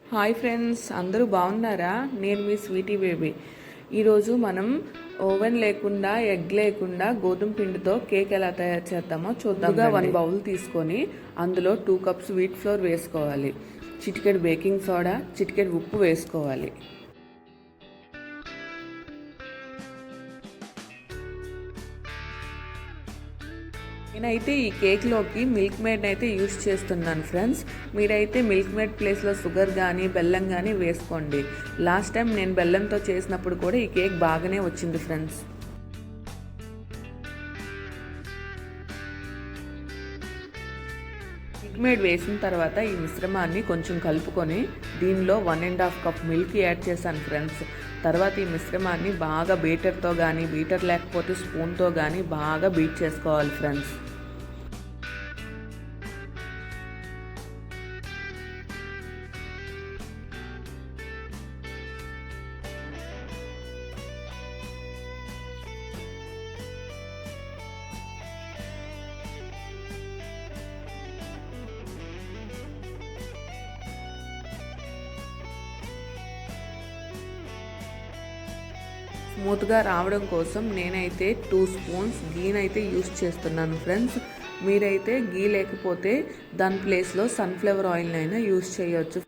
Hi friends, అందరూ బాగున్నారా? నేను మీ స్వీటీ బేబీ. ఈరోజు మనం ఓవెన్ లేకుండా, ఎగ్ లేకుండా గోధుమ పిండితో కేక్ ఎలా తయారు చేద్దామో చూద్దాం. 1 బౌల్ తీసుకొని అందులో 2 కప్స్ వీట్ ఫ్లోర్ వేసుకోవాలి. చిటికెడు బేకింగ్ సోడా, చిటికెడు ఉప్పు వేసుకోవాలి. నేనైతే ఈ కేక్లోకి మిల్క్ మేడ్ అయితే యూస్ చేస్తున్నాను ఫ్రెండ్స్. మీరైతే మిల్క్ మేడ్ ప్లేస్లో షుగర్ కానీ బెల్లం కానీ వేసుకోండి. లాస్ట్ టైం నేను బెల్లంతో చేసినప్పుడు కూడా ఈ కేక్ బాగానే వచ్చింది ఫ్రెండ్స్. మిల్క్ మేడ్ వేసిన తర్వాత ఈ మిశ్రమాన్ని కొంచెం కలుపుకొని దీనిలో 1.5 కప్ మిల్క్ యాడ్ చేశాను ఫ్రెండ్స్. తర్వాత ఈ మిశ్రమాన్ని బాగా బీటర్తో కానీ, బీటర్ లేకపోతే స్పూన్తో కానీ బాగా బీట్ చేసుకోవాలి ఫ్రెండ్స్. స్మూత్గా రావడం కోసం నేనైతే 2 స్పూన్స్ గీనైతే యూస్ చేస్తున్నాను ఫ్రెండ్స్. మీరైతే గీ లేకపోతే దాని ప్లేస్లో సన్ఫ్లవర్ ఆయిల్ అయినా యూస్ చేయొచ్చు.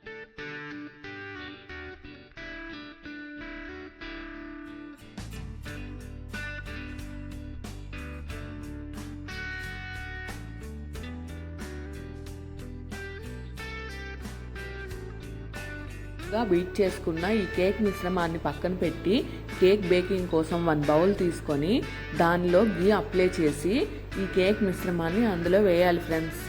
బీట్ చేసుకున్న ఈ కేక్ మిశ్రమాన్ని పక్కన పెట్టి కేక్ బేకింగ్ కోసం 1 బౌల్ తీసుకొని దానిలో గీ అప్లై చేసి ఈ కేక్ మిశ్రమాన్ని అందులో వేయాలి ఫ్రెండ్స్.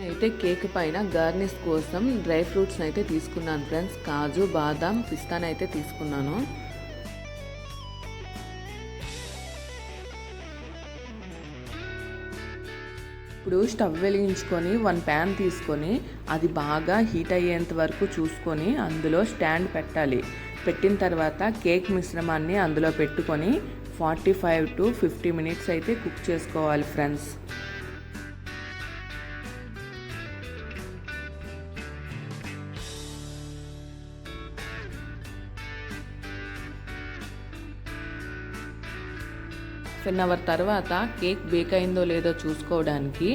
అయితే కేక్ పైన గార్నిష్ కోసం డ్రై ఫ్రూట్స్ అయితే తీసుకున్నాను ఫ్రెండ్స్. కాజు, బాదాం, పిస్తాను అయితే తీసుకున్నాను. ఇప్పుడు స్టవ్ వెలిగించుకొని 1 ప్యాన్ తీసుకొని అది బాగా హీట్ అయ్యేంత వరకు చూసుకొని అందులో స్టాండ్ పెట్టాలి. పెట్టిన తర్వాత కేక్ మిశ్రమాన్ని అందులో పెట్టుకొని 45 to 50 మినిట్స్ అయితే కుక్ చేసుకోవాలి ఫ్రెండ్స్. హాఫ్ అన్ అవర్ తర్వాత కేక్ బేక్ అయిందో లేదో చూసుకోవడానికి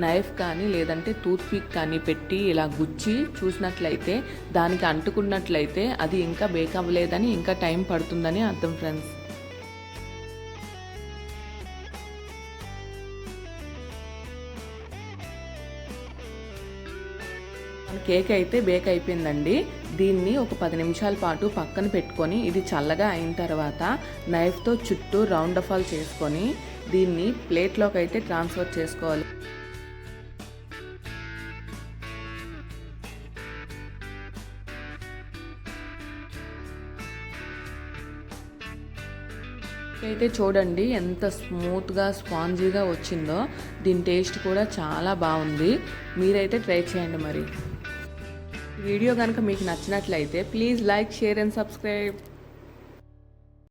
నైఫ్ కానీ లేదంటే టూత్ పిక్ కానీ పెట్టి ఇలా గుచ్చి చూసినట్లయితే దానికి అంటుకున్నట్లయితే అది ఇంకా బేక్ అవ్వలేదని, ఇంకా టైం పడుతుందని అర్థం ఫ్రెండ్స్. కేక్ అయితే బేక్ అయిపోయిందండి. దీన్ని ఒక 10 నిమిషాల పాటు పక్కన పెట్టుకొని ఇది చల్లగా అయిన తర్వాత నైఫ్తో చుట్టూ రౌండ్ ఆఫ్ చేసుకొని దీన్ని ప్లేట్లోకి అయితే ట్రాన్స్ఫర్ చేసుకోవాలి. అయితే చూడండి ఎంత స్మూత్గా స్పాంజీగా వచ్చిందో. దీని టేస్ట్ కూడా చాలా బాగుంది. మీరైతే ట్రై చేయండి. మరి వీడియో కనుక మీకు నచ్చినట్లయితే please like, share and subscribe.